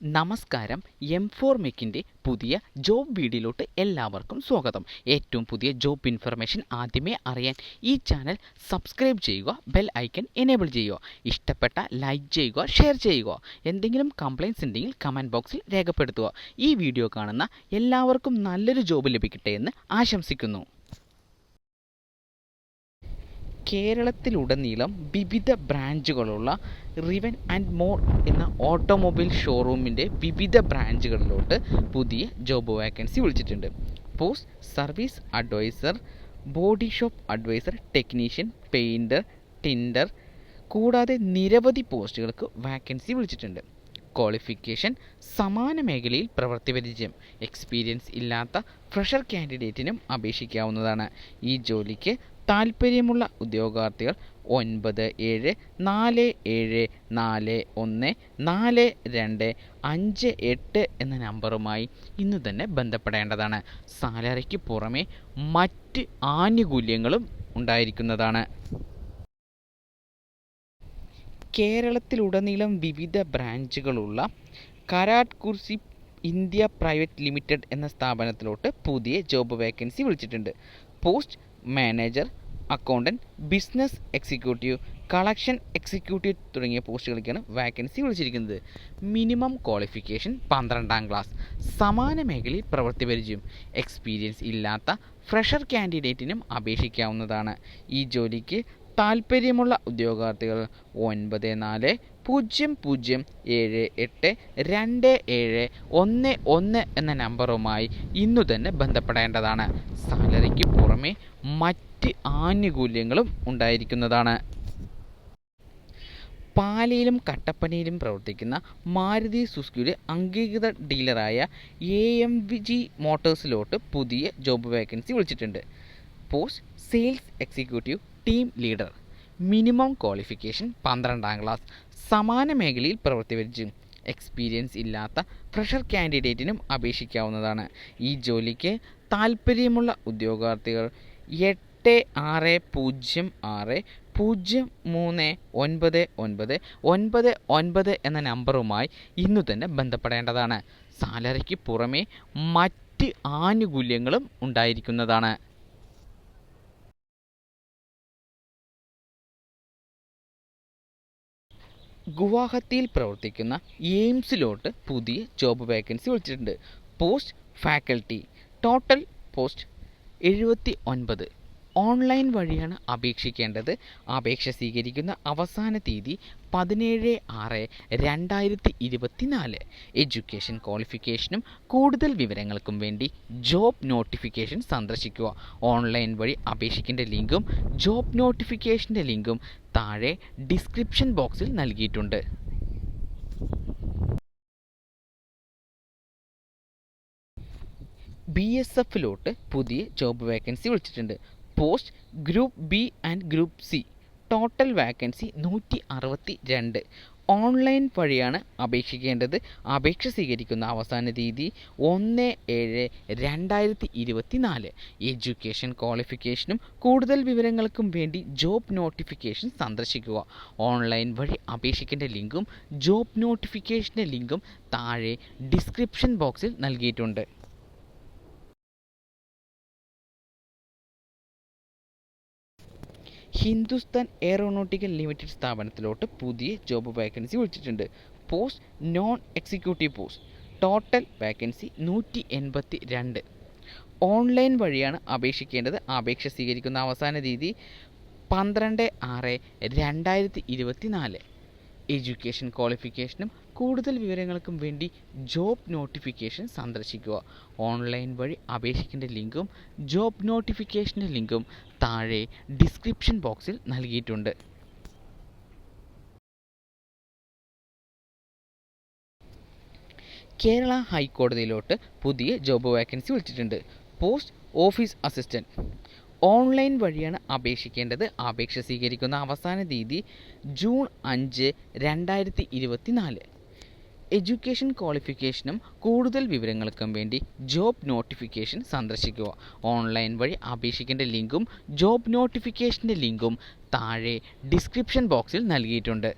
നമസ്കാരം. M4MECന്റെ പുതിയ ജോബ് വീഡിയോയിലോട്ട് എല്ലാവർക്കും സ്വാഗതം. ഏറ്റവും പുതിയ ജോബ് ഇൻഫർമേഷൻ ആദ്യമേ അറിയാൻ ഈ ചാനൽ സബ്സ്ക്രൈബ് ചെയ്യുക, ബെൽ ഐക്കൺ എനേബിൾ ചെയ്യുക. ഇഷ്ടപ്പെട്ട ലൈക്ക് ചെയ്യുക, ഷെയർ ചെയ്യുക. എന്തെങ്കിലും കംപ്ലയിൻസ് ഉണ്ടെങ്കിൽ കമൻറ്റ് ബോക്സിൽ രേഖപ്പെടുത്തുക. ഈ വീഡിയോ കാണുന്ന എല്ലാവർക്കും നല്ലൊരു ജോബ് ലഭിക്കട്ടെ എന്ന് ആശംസിക്കുന്നു. കേരളത്തിലുടനീളം വിവിധ ബ്രാഞ്ചുകളുള്ള റിവൻ ആൻഡ് മോർ എന്ന ഓട്ടോമൊബൈൽ ഷോറൂമിൻ്റെ വിവിധ ബ്രാഞ്ചുകളിലോട്ട് പുതിയ ജോബ് വാക്കൻസി വിളിച്ചിട്ടുണ്ട്. Post service advisor, body shop advisor, technician, painter, ടിൻഡർ കൂടാതെ നിരവധി പോസ്റ്റുകൾക്ക് വാക്കൻസി വിളിച്ചിട്ടുണ്ട്. ക്വാളിഫിക്കേഷൻ സമാന മേഖലയിൽ പ്രവൃത്തി പരിചയം, എക്സ്പീരിയൻസ് ഇല്ലാത്ത ഫ്രഷർ കാൻഡിഡേറ്റിനും അപേക്ഷിക്കാവുന്നതാണ്. ഈ ജോലിക്ക് താൽപ്പര്യമുള്ള ഉദ്യോഗാർത്ഥികൾ 9774414258 എന്ന നമ്പറുമായി ഇന്ന് തന്നെ ബന്ധപ്പെടേണ്ടതാണ്. സാലറിക്ക് പുറമെ മറ്റ് ആനുകൂല്യങ്ങളും ഉണ്ടായിരിക്കുന്നതാണ്. കേരളത്തിലുടനീളം വിവിധ ബ്രാഞ്ചുകളുള്ള കരാട്ട് കുർസി ഇന്ത്യ പ്രൈവറ്റ് ലിമിറ്റഡ് എന്ന സ്ഥാപനത്തിലോട്ട് പുതിയ ജോബ് വേക്കൻസി വിളിച്ചിട്ടുണ്ട്. Post manager, accountant, business executive, collection executive തുടങ്ങിയ പോസ്റ്റുകൾക്കാണ് വാക്കൻസി വിളിച്ചിരിക്കുന്നത്. മിനിമം ക്വാളിഫിക്കേഷൻ 12ാം ക്ലാസ്, സമാന മേഖലയിൽ പ്രവൃത്തി പരിചയം, എക്സ്പീരിയൻസ് ഇല്ലാത്ത ഫ്രഷർ കാൻഡിഡേറ്റിനും അപേക്ഷിക്കാവുന്നതാണ്. ഈ ജോലിക്ക് താൽപ്പര്യമുള്ള ഉദ്യോഗാർത്ഥികൾ 9070782711 എന്ന നമ്പറുമായി ഇന്നു തന്നെ ബന്ധപ്പെടേണ്ടതാണ്. സാലറിക്ക് പുറമെ മറ്റ് ആനുകൂല്യങ്ങളും ഉണ്ടായിരിക്കുന്നതാണ്. പാലയിലും കട്ടപ്പനയിലും പ്രവർത്തിക്കുന്ന മാരുതി സുസുക്കിയുടെ അംഗീകൃത ഡീലറായ AMG മോട്ടോഴ്സിലോട്ട് പുതിയ ജോബ് വേക്കൻസി വിളിച്ചിട്ടുണ്ട്. Post sales executive, team leader. Minimum qualification 12ാം class, സമാന മേഖലയിൽ പ്രവൃത്തി പരിചയം, എക്സ്പീരിയൻസ് ഇല്ലാത്ത ഫ്രഷർ കാൻഡിഡേറ്റിനും അപേക്ഷിക്കാവുന്നതാണ്. ഈ ജോലിക്ക് താൽപ്പര്യമുള്ള ഉദ്യോഗാർത്ഥികൾ 8660039999 എന്ന നമ്പറുമായി ഇന്നു തന്നെ ബന്ധപ്പെടേണ്ടതാണ്. സാലറിക്ക് പുറമെ മറ്റ് ആനുകൂല്യങ്ങളും ഉണ്ടായിരിക്കുന്നതാണ്. ഗുവാഹത്തിയിൽ പ്രവർത്തിക്കുന്ന എയിംസിലോട്ട് പുതിയ ജോബ് വേക്കൻസി വിളിച്ചിട്ടുണ്ട്. Post faculty. Total post 79. Online വഴിയാണ് അപേക്ഷിക്കേണ്ടത്. അപേക്ഷ സ്വീകരിക്കുന്ന അവസാന തീയതി 17/6/2024. എഡ്യൂക്കേഷൻ ക്വാളിഫിക്കേഷനും കൂടുതൽ വിവരങ്ങൾക്കും വേണ്ടി ജോബ് നോട്ടിഫിക്കേഷൻ സന്ദർശിക്കുക. ഓൺലൈൻ വഴി അപേക്ഷിക്കേണ്ട ലിങ്കും ജോബ് നോട്ടിഫിക്കേഷൻ്റെ ലിങ്കും താഴെ ഡിസ്ക്രിപ്ഷൻ ബോക്സിൽ നൽകിയിട്ടുണ്ട്. BSFിലോട്ട് പുതിയ ജോബ് വേക്കൻസി വിളിച്ചിട്ടുണ്ട്. Post group B and group C. Total vacancy 162. Online വഴിയാണ് അപേക്ഷിക്കേണ്ടത്. അപേക്ഷ സ്വീകരിക്കുന്ന അവസാന തീയതി 1/7/2024. എഡ്യൂക്കേഷൻ ക്വാളിഫിക്കേഷനും കൂടുതൽ വിവരങ്ങൾക്കും വേണ്ടി ജോബ് നോട്ടിഫിക്കേഷൻ സന്ദർശിക്കുക. ഓൺലൈൻ വഴി അപേക്ഷിക്കേണ്ട ലിങ്കും ജോബ് നോട്ടിഫിക്കേഷൻ്റെ ലിങ്കും താഴെ ഡിസ്ക്രിപ്ഷൻ ബോക്സിൽ നൽകിയിട്ടുണ്ട്. ഹിന്ദുസ്ഥാൻ എയറോനോട്ടിക്കൽ ലിമിറ്റഡ് സ്ഥാപനത്തിലോട്ട് പുതിയ ജോബ് വാക്കൻസി വിളിച്ചിട്ടുണ്ട്. Post non executive post. Total vacancy 182. Online വഴിയാണ് അപേക്ഷിക്കേണ്ടത്. അപേക്ഷ സ്വീകരിക്കുന്ന അവസാന തീയതി 12/6/2024. എഡ്യൂക്കേഷൻ ക്വാളിഫിക്കേഷനും കൂടുതൽ വിവരങ്ങൾക്കും വേണ്ടി ജോബ് നോട്ടിഫിക്കേഷൻ സന്ദർശിക്കുക. ഓൺലൈൻ വഴി അപേക്ഷിക്കേണ്ട ലിങ്കും ജോബ് നോട്ടിഫിക്കേഷൻ്റെ ലിങ്കും താഴെ ഡിസ്ക്രിപ്ഷൻ ബോക്സിൽ നൽകിയിട്ടുണ്ട്. കേരള ഹൈക്കോടതിയിലോട്ട് പുതിയ ജോബ് വാക്കൻസി വിളിച്ചിട്ടുണ്ട്. Post office assistant. ഓൺലൈൻ വഴിയാണ് അപേക്ഷിക്കേണ്ടത്. അപേക്ഷ സ്വീകരിക്കുന്ന അവസാന തീയതി ജൂൺ 5/2024. എഡ്യൂക്കേഷൻ ക്വാളിഫിക്കേഷനും കൂടുതൽ വിവരങ്ങൾക്കും വേണ്ടി ജോബ് നോട്ടിഫിക്കേഷൻ സന്ദർശിക്കുക. ഓൺലൈൻ വഴി അപേക്ഷിക്കേണ്ട ലിങ്കും ജോബ് നോട്ടിഫിക്കേഷൻ്റെ ലിങ്കും താഴെ ഡിസ്ക്രിപ്ഷൻ ബോക്സിൽ നൽകിയിട്ടുണ്ട്.